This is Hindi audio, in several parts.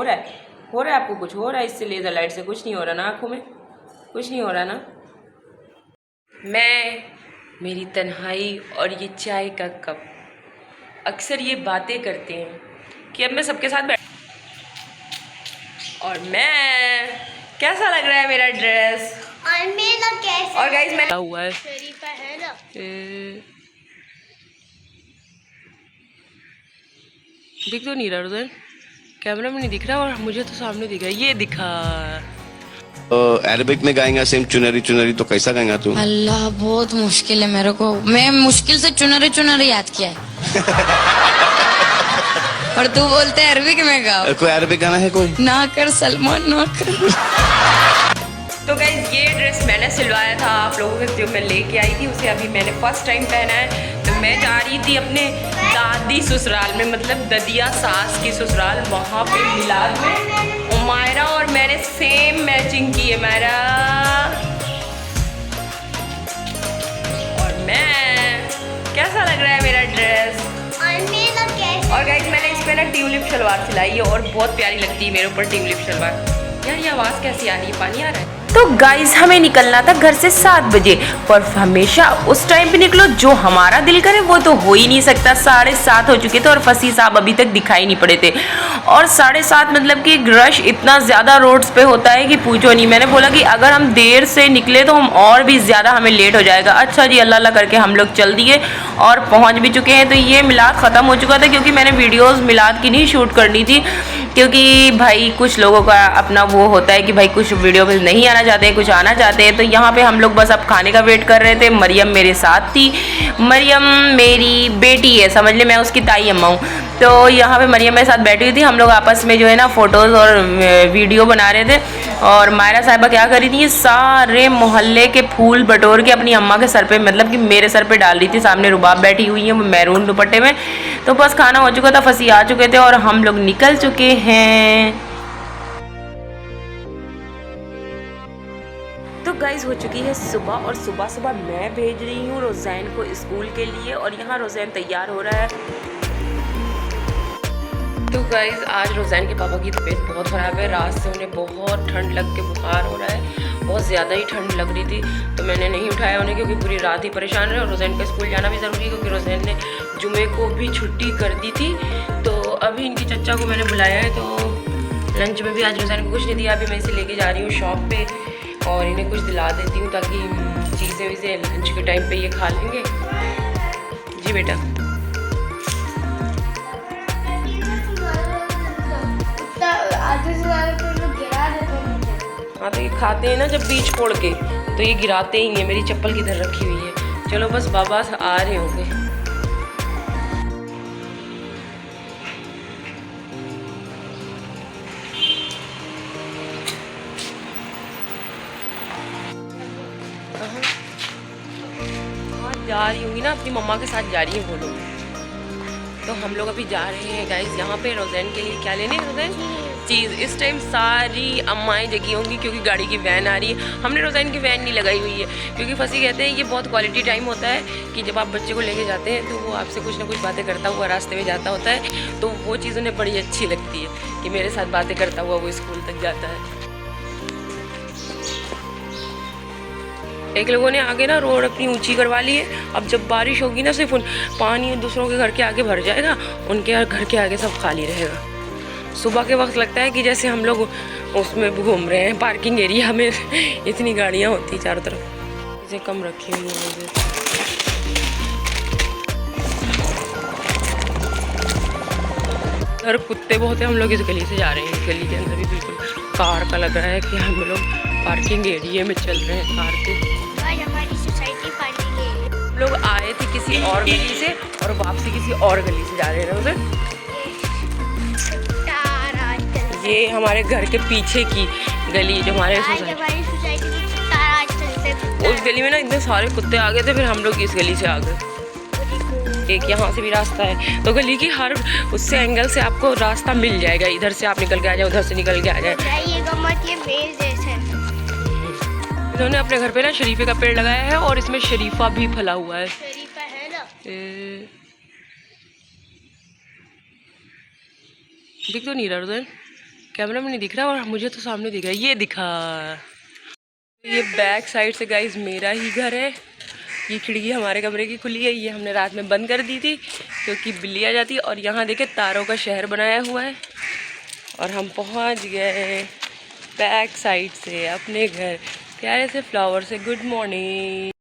रहा है? हो रहा है आपको कुछ हो रहा है इससे? लेज़र लाइट से कुछ नहीं हो रहा ना? आँखों में कुछ नहीं हो रहा ना? मैं, मेरी तन्हाई और ये चाय का कप अक्सर ये बातें करते हैं कि अब मैं सबके साथ बैठ। और मैं, कैसा लग रहा है मेरा ड्रेस? और मेरा कैसा? और गाइस मैंने हुआ है शरीफा है ना? दिख तो नहीं रहा उधर, कैमरा में नहीं दिख रहा और मुझे तो सामने दिख रहा है। ये दिखा। अरबिक में गाएंगा सेम चुनरी चुनरी, तो कैसा गाएंगा तू? अल्लाह बहुत मुश्किल है मेरे को, मैं मुश्किल से चुनरी चुनरी याद किया है। और तू बोलते है अरबिक में गाओ। कोई अरबिक गाना है कोई? ना कर सलमान ना कर। तो गाइस ये ड्रेस मैंने सिलवाया था आप लोगों के, जो मैं लेके आई थी उसे अभी मैंने फर्स्ट टाइम पहना है। तो मैं जा रही थी अपने दादी ससुराल में, मतलब ददिया सास की ससुराल, वहाँ पे मिलाद में उमायरा और मैंने सेम मैचिंग की है मेरा। और मैं, कैसा लग रहा है मेरा ड्रेस? और मेरा कैसा? और गाइस मैंने इस पे ना ट्यूलिप शलवार सिलाई है और बहुत प्यारी लगती है मेरे ऊपर ट्यूलिप शलवार। यार ये आवाज़ कैसी आ रही है? पानी आ रहा है? तो गाइस हमें निकलना था घर से 7 बजे, पर हमेशा उस टाइम पे निकलो जो हमारा दिल करे वो तो हो ही नहीं सकता। 7:30 हो चुके थे और फसी साहब अभी तक दिखाई नहीं पड़े थे। और 7:30 मतलब कि रश इतना ज़्यादा रोड्स पे होता है कि पूछो नहीं। मैंने बोला कि अगर हम देर से निकले तो हम और भी ज़्यादा हमें लेट हो जाएगा। अच्छा जी, अल्लाह अल्लाह करके हम लोग चल दिए और पहुँच भी चुके हैं। तो ये मिलाद ख़त्म हो चुका था क्योंकि मैंने वीडियोज़ मिलाद की नहीं शूट करनी थी, क्योंकि भाई कुछ लोगों का अपना वो होता है कि भाई कुछ वीडियो में नहीं आना चाहते हैं, कुछ आना चाहते हैं। तो यहाँ पे हम लोग बस अब खाने का वेट कर रहे थे। मरियम मेरे साथ थी। मरियम मेरी बेटी है, समझ ले, मैं उसकी ताई अम्मा हूँ। तो यहाँ पे मरियम मेरे साथ बैठी हुई थी। हम लोग आपस में जो है ना फ़ोटोज़ और वीडियो बना रहे थे। और मायरा साहिबा क्या कर रही थी, सारे मोहल्ले के फूल बटोर के अपनी अम्मा के सर पे, मतलब कि मेरे सर पे डाल रही थी। सामने रुबाब बैठी हुई है मैरून दुपट्टे में। तो बस खाना हो चुका था, फंसी आ चुके थे और हम लोग निकल चुके हैं। तो गाइज हो चुकी है सुबह और सुबह सुबह मैं भेज रही हूँ रोज़ैन को स्कूल के लिए और यहाँ रोज़ैन तैयार हो रहा है। तो गाइज आज रोज़ैन के पापा की तबीयत बहुत ख़राब है। रात से उन्हें बहुत ठंड लग के बुखार हो रहा है, बहुत ज़्यादा ही ठंड लग रही थी। तो मैंने नहीं उठाया उन्हें क्योंकि पूरी रात ही परेशान रहे और रोज़ैन का स्कूल जाना भी ज़रूरी है क्योंकि रोज़ैन ने जुमे को भी छुट्टी कर दी थी। तो अभी इनकी चचा को मैंने बुलाया है, तो लंच में भी आज रोज़ैन को कुछ नहीं दिया। अभी मैं इसे लेके जा रही हूँ शॉप पे और इन्हें कुछ दिला देती हूँ ताकि चीज़ें वीज़ें लंच के टाइम पे ये खा लेंगे। जी बेटा। हाँ तो ये खाते हैं ना जब बीज फोड़ के, तो ये गिराते ही हैं। मेरी चप्पल किधर रखी हुई है? चलो बस बाबा आ रहे होंगे। जा रही होंगी ना, अपनी मम्मा के साथ जा रही है वो लोग। तो हम लोग अभी जा रहे हैं गाइस यहाँ पे रोज़ैन के लिए क्या लेने। रोज़ैन चीज़ इस टाइम सारी अम्माएँ जगी होंगी क्योंकि गाड़ी की वैन आ रही है। हमने रोज़ैन की वैन नहीं लगाई हुई है क्योंकि फंसी कहते हैं ये बहुत क्वालिटी टाइम होता है कि जब आप बच्चे को लेके जाते हैं तो वो आपसे कुछ ना कुछ बातें करता हुआ रास्ते में जाता होता है। तो वो चीज़ उन्हें बड़ी अच्छी लगती है कि मेरे साथ बातें करता हुआ वो स्कूल तक जाता है। एक लोगों ने आगे ना रोड अपनी ऊंची करवा ली है। अब जब बारिश होगी ना सिर्फ पानी दूसरों के घर के आगे भर जाएगा, उनके घर के आगे सब खाली रहेगा। सुबह के वक्त लगता है कि जैसे हम लोग उसमें घूम रहे हैं पार्किंग एरिया में। इतनी गाड़ियाँ होती चारों तरफ। इसे कम रखी हुई है। घर कुत्ते बहुत है। हम लोग इस गली से जा रहे हैं। इस गली के अंदर भी बिल्कुल कार का लग रहा है कि हम लोग पार्किंग एरिया में चल रहे हैं कार के। हमारी सोसाइटी पार्किंग एरिया। हम लोग आए थे किसी और गली से और वापसी किसी और गली से जा रहे हैं उधर। ये हमारे घर के पीछे की गली जो हमारे सोसाइटी, उस गली में ना इतने सारे कुत्ते आ गए थे, फिर हम लोग इस गली से आ गए। एक यहाँ से भी रास्ता है, तो गली की हर उससे एंगल से आपको रास्ता मिल जाएगा। इधर से आप निकल के आ जाए, उधर से निकल के आ जाए। इन्होंने अपने घर पे ना शरीफे का पेड़ लगाया है और इसमें शरीफा भी फला हुआ है। शरीफा है ना? दिख तो नहीं रहा उधर, कैमरा में नहीं दिख रहा और मुझे तो सामने दिख रहा है, ये दिखा। ये बैक साइड से गाइस मेरा ही घर है। ये खिड़की हमारे कमरे की खुली है, ये हमने रात में बंद कर दी थी क्योंकि बिल्ली आ जाती है। और यहाँ देखे तारों का शहर बनाया हुआ है और हम पहुँच गए बैक साइड से अपने घर प्यारे से फ्लावर से। Good morning.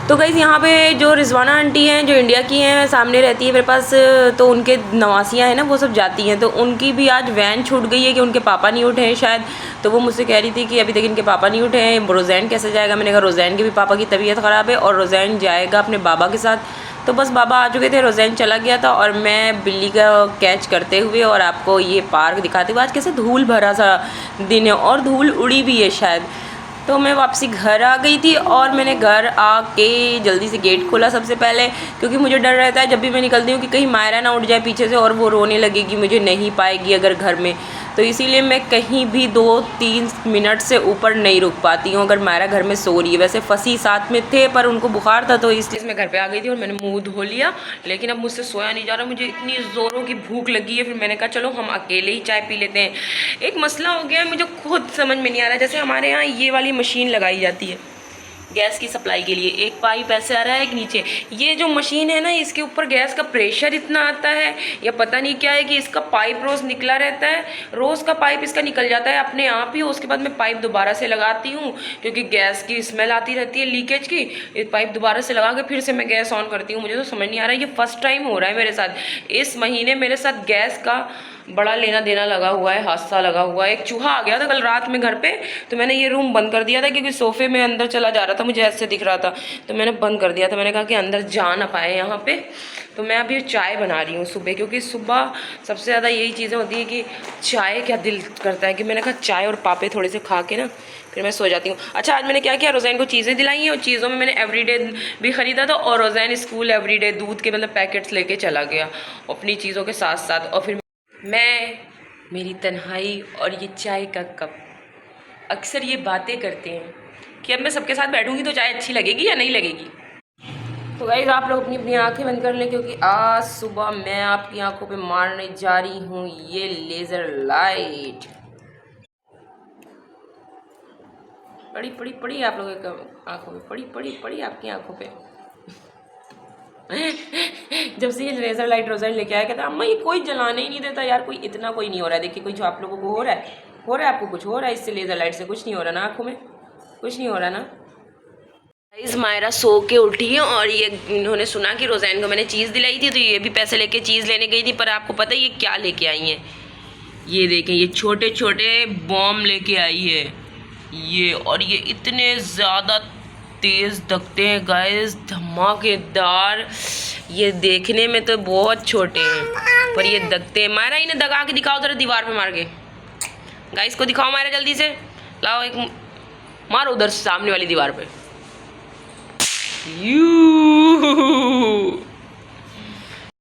तो गाइस यहाँ पे जो रिजवाना आंटी हैं जो इंडिया की हैं सामने रहती है मेरे पास, तो उनके नवासियाँ हैं ना वो सब जाती हैं, तो उनकी भी आज वैन छूट गई है कि उनके पापा नहीं उठे हैं शायद। तो वो मुझसे कह रही थी कि अभी तक इनके पापा नहीं उठे हैं, रोज़ैन कैसे जाएगा। मैंने कहा रोज़ैन के भी पापा की तबीयत ख़राब है और रोज़ैन जाएगा अपने बाबा के साथ। तो बस बाबा आ चुके थे, रोज़ैन चला गया था और मैं बिल्ली का कैच करते हुए और आपको ये पार्क दिखाते हुए। आज कैसे धूल भरा सा दिन है और धूल उड़ी भी है शायद। तो मैं वापसी घर आ गई थी और मैंने घर आके जल्दी से गेट खोला सबसे पहले, क्योंकि मुझे डर रहता है जब भी मैं निकलती हूँ कि कहीं मायरा ना उठ जाए पीछे से और वो रोने लगेगी, मुझे नहीं पाएगी अगर घर में। तो इसीलिए मैं कहीं भी 2-3 मिनट से ऊपर नहीं रुक पाती हूँ अगर मायरा घर में सो रही है। वैसे फंसी साथ में थे पर उनको बुखार था तो इसलिए मैं घर पे आ गई थी और मैंने मुंह धो लिया, लेकिन अब मुझसे सोया नहीं जा रहा। मुझे इतनी ज़ोरों की भूख लगी है, फिर मैंने कहा चलो हम अकेले ही चाय पी लेते हैं। एक मसला हो गया है, मुझे खुद समझ में नहीं आ रहा। जैसे हमारे यहाँ ये वाली मशीन लगाई जाती है गैस की सप्लाई के लिए, एक पाइप ऐसे आ रहा है एक नीचे। ये जो मशीन है ना इसके ऊपर गैस का प्रेशर इतना आता है या पता नहीं क्या है कि इसका पाइप रोज़ निकला रहता है, रोज़ का पाइप इसका निकल जाता है अपने आप ही। उसके बाद मैं पाइप दोबारा से लगाती हूँ क्योंकि गैस की स्मेल आती रहती है लीकेज की। ये पाइप दोबारा से लगा के फिर से मैं गैस ऑन करती हूँ। मुझे तो समझ नहीं आ रहा है, ये फर्स्ट टाइम हो रहा है मेरे साथ। इस महीने मेरे साथ गैस का बड़ा लेना देना लगा हुआ है, हादसा लगा हुआ है। एक चूहा आ गया था कल रात में घर पे, तो मैंने ये रूम बंद कर दिया था क्योंकि सोफे में अंदर चला जा रहा था, मुझे ऐसे दिख रहा था तो मैंने बंद कर दिया था। मैंने कहा कि अंदर जा ना पाए यहाँ पे। तो मैं अभी चाय बना रही हूँ सुबह, क्योंकि सुबह सबसे ज़्यादा यही चीज़ें होती हैं कि चाय क्या दिल करता है कि मैंने कहा चाय और पापे थोड़े से खा के ना फिर मैं सो जाती हूँ। अच्छा आज मैंने क्या किया, रोज़ैन को चीज़ें दिलाई हैं और चीज़ों में मैंने एवरीडे भी ख़रीदा था और रोज़ैन स्कूल एवरीडे दूध के मतलब पैकेट्स लेके चला गया अपनी चीज़ों के साथ साथ। और फिर मैं, मेरी तन्हाई और ये चाय का कप, अक्सर ये बातें करते हैं कि अब मैं सबके साथ बैठूंगी तो चाय अच्छी लगेगी या नहीं लगेगी। तो गाइस आप लोग अपनी अपनी आंखें बंद कर लें क्योंकि आज सुबह मैं आपकी आंखों पे मारने जा रही हूँ ये लेज़र लाइट। पड़ी पड़ी पड़ी आप लोगों की आंखों में, पड़ी पड़ी पड़ी आपकी आंखों पे। जब से ये लेज़र लाइट रोज़ैन लेके आया कहता अम्मा ये कोई जलाने ही नहीं देता यार, कोई इतना कोई नहीं हो रहा है। देखिए कोई जो आप लोगों को हो रहा है आपको कुछ हो रहा है इससे, लेज़र लाइट से कुछ नहीं हो रहा ना, आँखों में कुछ नहीं हो रहा ना। गाइस मायरा सो के उठी है और ये इन्होंने सुना कि रोज़ैन को मैंने चीज़ दिलाई थी तो ये भी पैसे लेके चीज़ लेने गई थी। पर आपको पता है ये क्या लेके आई हैं, ये देखें ये छोटे छोटे बॉम्ब लेके आई है ये, और ये इतने ज़्यादा तेज़ दगते हैं गाइस, धमाकेदार। ये देखने में तो बहुत छोटे हैं पर ये दगते हैं। मायरा इन्हें दगा के दिखाओ जरा दीवार पे मार के, गाइस को दिखाओ मायरा जल्दी से, लाओ एक मारो उधर सामने वाली दीवार पे। यू